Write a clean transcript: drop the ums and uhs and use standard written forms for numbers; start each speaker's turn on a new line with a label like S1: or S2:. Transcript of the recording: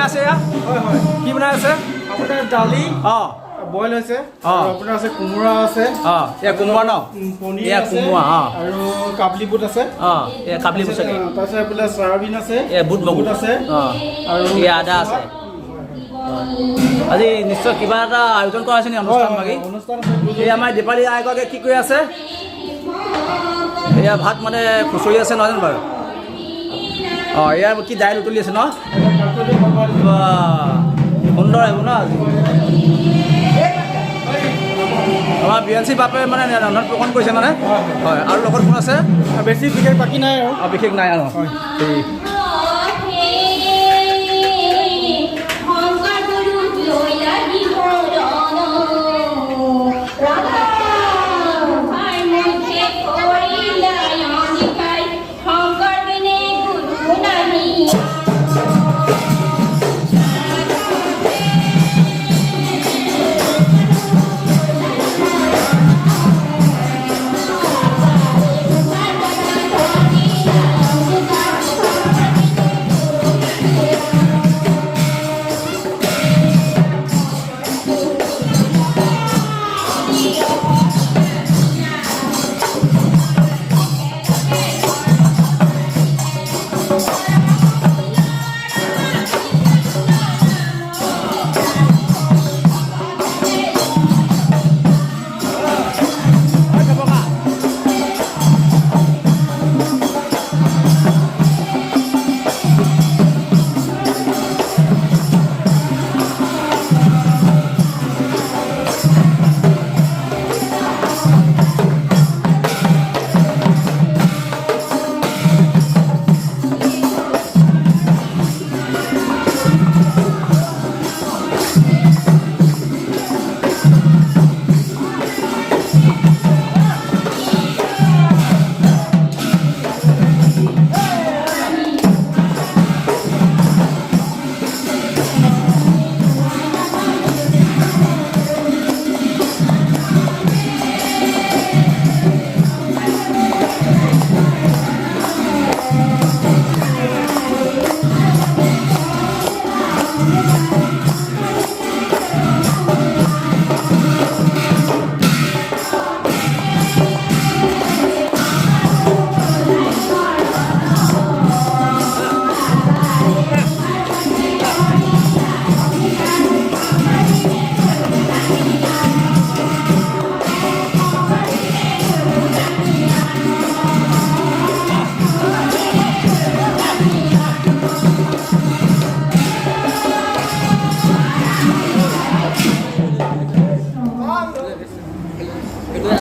S1: আছে এয়া কি বনাই আছে
S2: আপোনাৰ দালি বইল হৈছে আপোনাৰ আছে কোমোৰা আছে
S1: এয়া কোমোৰা ন
S2: পনীৰ
S1: এয়া
S2: আছে
S1: কোমোৰা
S2: আৰু কাবলি বুট আছে
S1: এয়া কাবলি বুট চাগে
S2: তাৰপিছত এইফালে চয়াবিন আছে
S1: এয়া বুট মগুৰ
S2: আছে
S1: আৰু এয়া আদা আছে আজি নিশ্চয় কিবা এটা আয়োজন কৰা হৈছে নি অনুষ্ঠান বাকী
S2: অনুষ্ঠান আছে
S1: এই আমাৰ দীপালী আয়োগে কি কৰি আছে এয়া ভাত মানে খুচৰি আছে নহয় জানো বাৰু এয়া কি দাইল উতলি আছে ন সুন্দৰ আহিব ন আজি আমাৰ বিএনচি বাপে মানে ৰন্ধন প্ৰকৰণ কৰিছে মানে হয় আৰু লগত কোন আছে
S2: বেছি বিশেষ বাকী নাই আৰু
S1: বিশেষ নাই আৰু ঠিক